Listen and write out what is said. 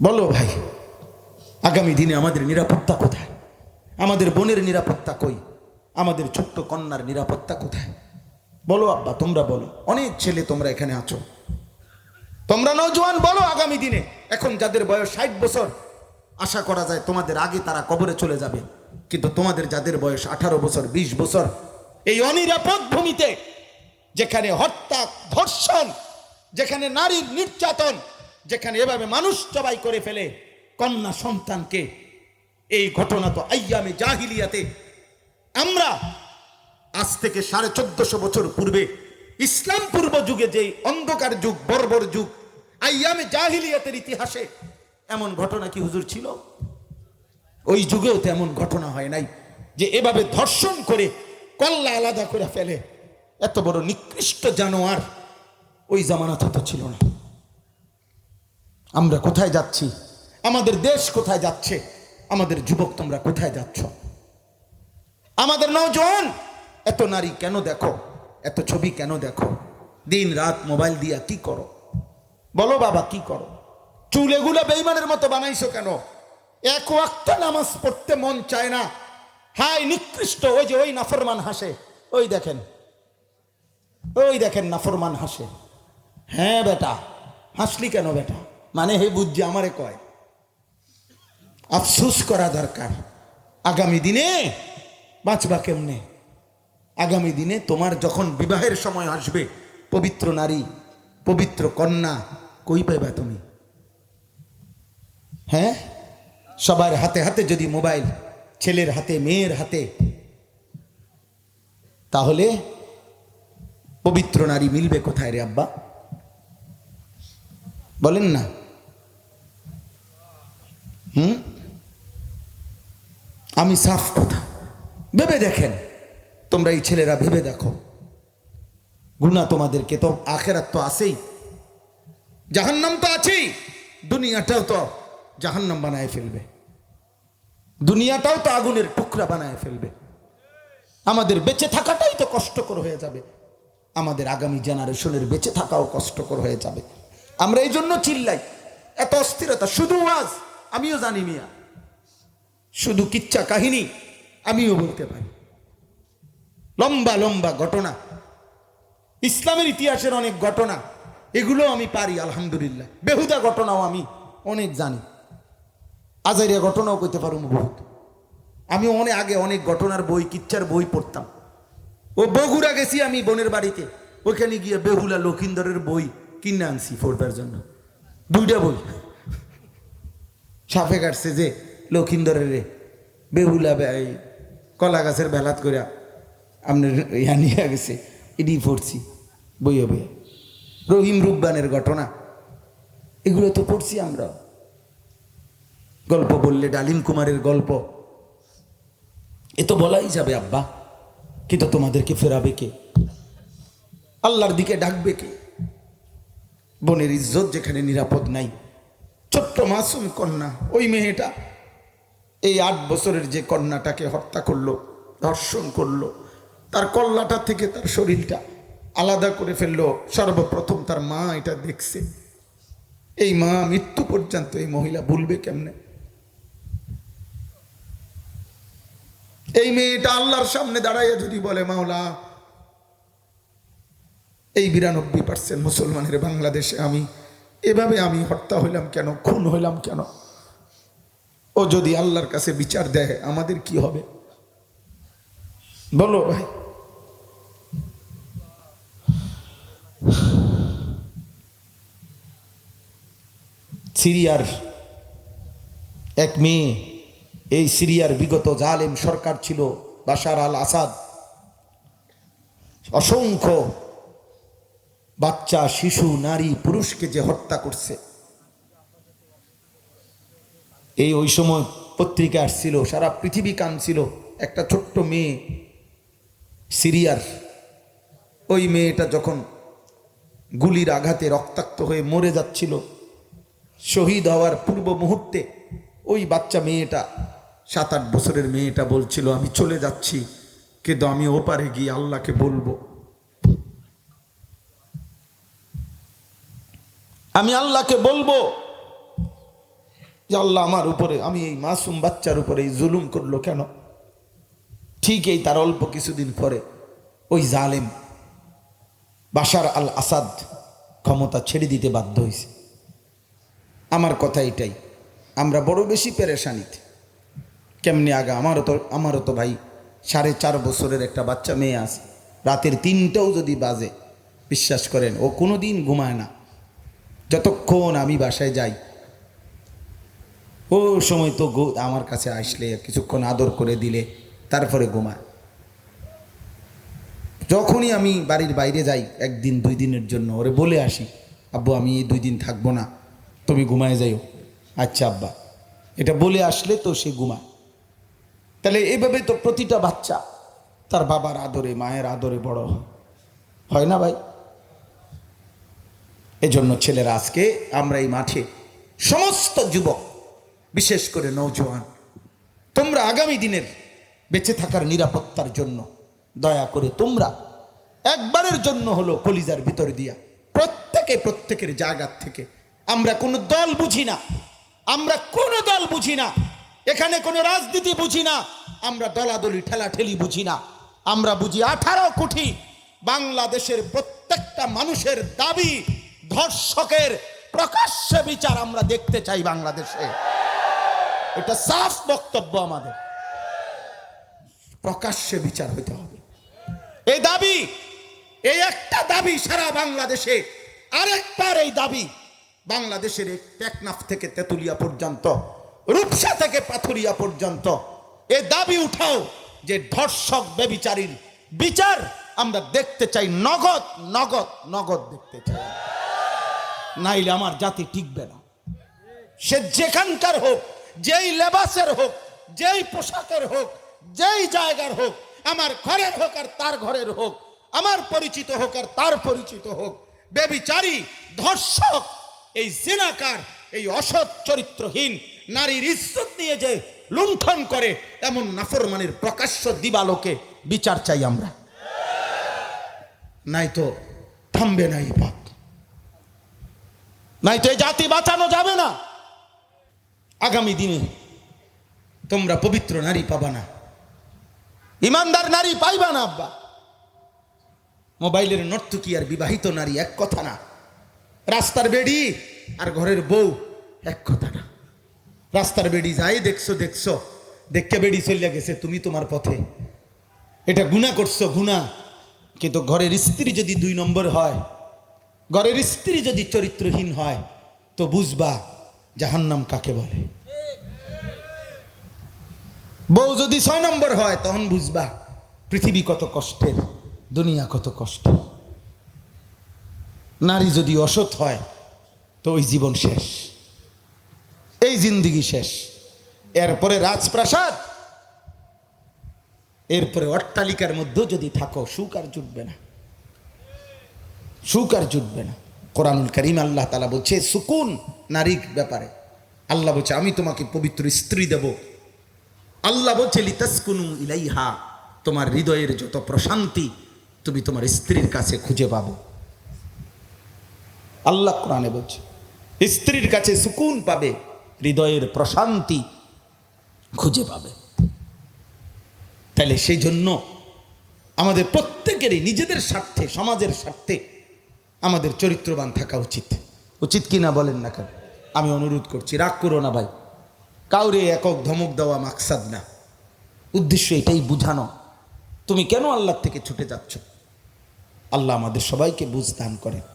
বলো ভাই, আগামী দিনে আমাদের নিরাপত্তা কোথায়? আমাদের বোনের নিরাপত্তা কই? আমাদের ছোট্ট কন্যার নিরাপত্তা কোথায়? বলো আব্বা, তোমরা বলো। অনেক ছেলে তোমরা এখানে আছো, তোমরা নওজোয়ান, বলো আগামী দিনে এখন যাদের বয়স 60 বছর, আশা করা যায় তোমাদের আগে তারা কবরে চলে যাবে, কিন্তু তোমাদের যাদের বয়স 18 বছর 20 বছর, এই অনিরাপদ ভূমিতে যেখানে হত্যা, ধর্ষণ, যেখানে নারীর নির্যাতন, যেখানে এভাবে মানুষ জবাই করে ফেলে কন্যা সন্তানকে, এই ঘটনা তো আইয়ামে জাহিলিয়াতে, আমরা আজ থেকে 1450 বছর পূর্বে ইসলাম পূর্ব যুগে যে অন্ধকার যুগ, বর্বর যুগ, আইয়ামে জাহিলিয়াতের ইতিহাসে এমন ঘটনা কি হুজুর ছিল? ওই যুগেও তো এমন ঘটনা হয় নাই যে এভাবে ধর্ষণ করে কল্লা আলাদা করে ফেলে। এত বড় নিকৃষ্ট জানোয়ার ওই জামানাতে তো ছিল না। আমরা কোথায় যাচ্ছি? আমাদের দেশ কোথায় যাচ্ছে? আমাদের যুবক তোমরা কোথায় যাচ্ছ? আমাদের নওজোয়ান এত নারী কেন দেখো? এত ছবি কেন দেখো? দিন রাত মোবাইল দিয়া কি করো? বলো বাবা, কি করো? চুল এগুলা বেঈমানের মতো বানাইছো কেন? এক ওয়াক্ত নামাজ পড়তে মন চায় না। হাই নিকৃষ্ট! ওই যে ওই নাফরমান হাসে, ওই দেখেন, ওই দেখেন নাফরমান হাসে। হ্যাঁ বেটা, হাসলি কেন বেটা? মানে হে বুঝছি আমারে কয়। আফসোস করা দরকার। আগামী দিনে বাঁচবা কেমনে? আগামী দিনে তোমার যখন বিবাহের সময় আসবে, পবিত্র নারী, পবিত্র কন্যা কই পাইবা তুমি? হ্যাঁ, সবার হাতে হাতে যদি মোবাইল, ছেলের হাতে, মেয়ের হাতে, তাহলে পবিত্র নারী মিলবে কোথায় রে আব্বা? বলেন না। আমি সাফ কথা ভেবে দেখেন, তোমরা এই ছেলেরা ভেবে দেখো, গুনাহ তোমাদেরকে তো, আখেরাত তো আছেই, জাহান্নাম তো আছেই, দুনিয়াটাও তো জাহান্নাম বানায় ফেলবে, দুনিয়াটাও তো আগুনের টুকরা বানায় ফেলবে। আমাদের বেঁচে থাকাটাই তো কষ্টকর হয়ে যাবে, আমাদের আগামী জেনারেশনের বেঁচে থাকাও কষ্টকর হয়ে যাবে। আমরা এই জন্য চিল্লাই, এত অস্থিরতা। শুধু ওয়াজ আমিও জানি মিয়া, শুধু কিচ্ছা কাহিনী আমিও বলতে পারি, লম্বা লম্বা ঘটনা, ইসলামের ইতিহাসের অনেক ঘটনা, এগুলো আমি পারি আলহামদুলিল্লাহ। বেহুদা ঘটনাও আমি অনেক জানি, আজাইরিয়া ঘটনাও কইতে পারুম বহুত। আমি অনেক আগে অনেক ঘটনার বই, কিচ্ছার বই পড়তাম। ও বগুড়া গেছি আমি বোনের বাড়িতে, ওইখানে গিয়ে বেহুলা লক্ষিন্দরের বই কিনে আনছি পড়বার জন্য, 2টা বই। সাপে কাটছে যে লক্ষিন্দরের বেহুলা কলা গাছের বেলাত করে আপনার ইয়া নিয়ে গেছে, এটি পড়ছি বইয়ে বইয়ে। রহিম রুব্বানের ঘটনা, এগুলো তো পড়ছি আমরা। গল্প বললে ডালিম কুমারের গল্প, এ তো বলাই যাবে আব্বা, কিন্তু তোমাদেরকে ফেরাবে কে? আল্লাহর দিকে ডাকবে কে? বোনের ইজ্জত যেখানে নিরাপদ নাই, ছোট্ট মাসুম কন্যা, ওই মেয়েটা এই 8 বছরের যে কন্যাটাকে হত্যা করলো, ধর্ষণ করলো, তার কল্লাটা থেকে তার শরীরটা আলাদা করে ফেললো, সর্বপ্রথম তার মা এটা দেখছে। এই মা মৃত্যু পর্যন্ত এই মহিলা ভুলবে কেমনে? এই মেয়েটা আল্লাহর সামনে দাঁড়াইয়া যদি বলে, মাওলা, এই 92% মুসলমানের বাংলাদেশে আমি এভাবে আমি হত্যা হইলাম কেন, খুন হইলাম কেন? ও যদি আল্লাহর কাছে বিচার দেয়, আমাদের কি হবে? বলো ভাই। সিরিয়ার এক মেয়ে, এই সিরিয়ার বিগত জালেম সরকার ছিল বাশার আল আসাদ, অসংখ্য বাচ্চা, শিশু, নারী, পুরুষকে যে হত্যা করছে, এই ওই সময় পত্রিকা আসছিল, সারা পৃথিবী কাঁদছিল। একটা ছোট্ট মেয়ে সিরিয়ার, ওই মেয়েটা যখন গুলির আঘাতে রক্তাক্ত হয়ে মরে যাচ্ছিল, শহীদ হওয়ার পূর্ব মুহূর্তে ওই বাচ্চা মেয়েটা, 7-8 বছরের মেয়েটা বলছিল, আমি চলে যাচ্ছি, কিন্তু আমি ওপারে গিয়ে আল্লাহকে বলবো, আমি আল্লাহকে বলবো যে আল্লাহ আমার উপরে, আমি এই মাসুম বাচ্চার উপরে এই জুলুম করলো কেন? ঠিক এই তার অল্প কিছুদিন পরে ওই জালেম বাশার আল আসাদ ক্ষমতা ছেড়ে দিতে বাধ্য হয়েছে। আমার কথা এটাই, আমরা বড় বেশি পেরেশানিতে। কেমনি আগা? আমারও তো ভাই 4.5 বছরের একটা বাচ্চা মেয়ে আছে, রাতের 3টাও যদি বাজে, বিশ্বাস করেন ও কোনো দিন ঘুমায় না যতক্ষণ আমি বাসায় যাই। ও সময় তো আমার কাছে আসলে কিছুক্ষণ আদর করে দিলে তারপরে ঘুমায়। যখনই আমি বাড়ির বাইরে যাই 1 দিন 2 দিনের জন্য, ওরে বলে আসি, আব্বু আমি এই 2 দিন থাকবো না, তুমি ঘুমায় যাইও। আচ্ছা আব্বা, এটা বলে আসলে তো সে ঘুমায়। তাহলে এভাবে তো প্রতিটা বাচ্চা তার বাবার আদরে, মায়ের আদরে বড় হয় না ভাই? এজন্য ছেলেরা, আজকে আমরা এই মাঠে সমস্ত যুবক, বিশেষ করে নওজোয়ান, তোমরা আগামী দিনের বেঁচে থাকার নিরাপত্তার জন্য দয়া করে তোমরা একবারের জন্য হলো কলিজার ভিতর দিয়া প্রত্যেকের জায়গা থেকে, আমরা কোনো দল বুঝি না, আমরা কোনো দল বুঝি না, এখানে কোনো রাজনীতি বুঝি না, আমরা দলাদলি ঠেলাঠেলি বুঝি না, আমরা বুঝি 18 কোটি বাংলাদেশের প্রত্যেকটা মানুষের দাবি, ধর্ষকের প্রকাশ্যে বিচার আমরা দেখতে চাই বাংলাদেশে। এটা সাফ বক্তব্য আমাদের, প্রকাশ্যে বিচার হতে হবে। এই দাবি, এই একটা দাবি সারা বাংলাদেশে, আরেকবার এই দাবি বাংলাদেশের টেকনাফ থেকে তেতুলিয়া পর্যন্ত, রূপসা থেকে পাথুরিয়া পর্যন্ত এই দাবি উঠাও যে ধর্ষক ব্যভিচারীর বিচার আমরা দেখতে চাই, নগদ নগদ নগদ দেখতে চাই, নাইলে আমার জাতি টিকবে না। সে যেখানকার হোক, যেই লেবাসের হোক, যেই পোশাকের হোক, যেই জায়গার হোক, আমার ঘরের হোক আর তার ঘরের হোক, আমার পরিচিত হোক আর তার পরিচিত হোক, ব্যভিচারী, ধর্ষক, এই জিনাকার, এই অসৎ চরিত্রহীন নারীর ইজ্জত নিয়ে যে লুণ্ঠন করে, এমন নাফরমানের প্রকাশ্য দিবালোকে বিচার চাই আমরা, নাই তো থামবে না এই পাপ, নাই তো এই জাতি বাঁচানো যাবে না। আগামী দিনে তোমরা পবিত্র নারী পাবা না, ইমানদার নারী পাইবা না আব্বা। মোবাইলের নর্তকী আর বিবাহিত নারী এক কথা না, রাস্তার বেড়ি আর ঘরের বউ এক কথা না। রাস্তার বেড়ি যাই দেখছো দেখে বেড়ি চলে গেছে, তুমি তোমার পথে, এটা গুনাহ করছো, গুনাহ। কিন্তু ঘরের স্ত্রী যদি 2 নম্বর হয়, ঘরের স্ত্রী যদি চরিত্রহীন হয়, তো বুঝবা জাহান্নাম কাকে বলে। বউ যদি 6 নম্বর হয়, তখন বুঝবা পৃথিবী কত কষ্টের, দুনিয়া কত কষ্ট। নারী যদি অসৎ হয়, তো ওই জীবন শেষ, এই জিন্দিগি শেষ। এরপরে রাজপ্রাসাদ, এরপরে অট্টালিকার মধ্যে যদি থাকো, সুখ আর জুটবে না, সুখ আর জুটবে না। কোরআনুল কারীম আল্লাহ তাআলা বলছে সুকুন নারীর ব্যাপারে, আল্লাহ বলছে আমি তোমাকে পবিত্র স্ত্রী দেব। আল্লাহ বলছে লিতাসকুনু ইলাইহা, তোমার হৃদয়ের যত প্রশান্তি তুমি তোমার স্ত্রীর কাছে খুঁজে পাবে। আল্লাহ কোরআনে বলছে স্ত্রীর কাছে সুকুন পাবে, হৃদয়ের প্রশান্তি খুঁজে পাবে। তাহলে সেই জন্য আমাদের প্রত্যেকেরই নিজেদের স্বার্থে, সমাজের স্বার্থে আমাদের চরিত্রবান থাকা উচিত, উচিত কি না বলেন না কেন? আমি অনুরোধ করছি, রাগ করো না ভাই, কাউরে একক ধমক দেওয়া মাকসাদ না, উদ্দেশ্য এটাই বুঝানো তুমি কেন আল্লাহ থেকে ছুটে যাচ্ছ। আল্লাহ আমাদের সবাইকে বুঝ দান করেন।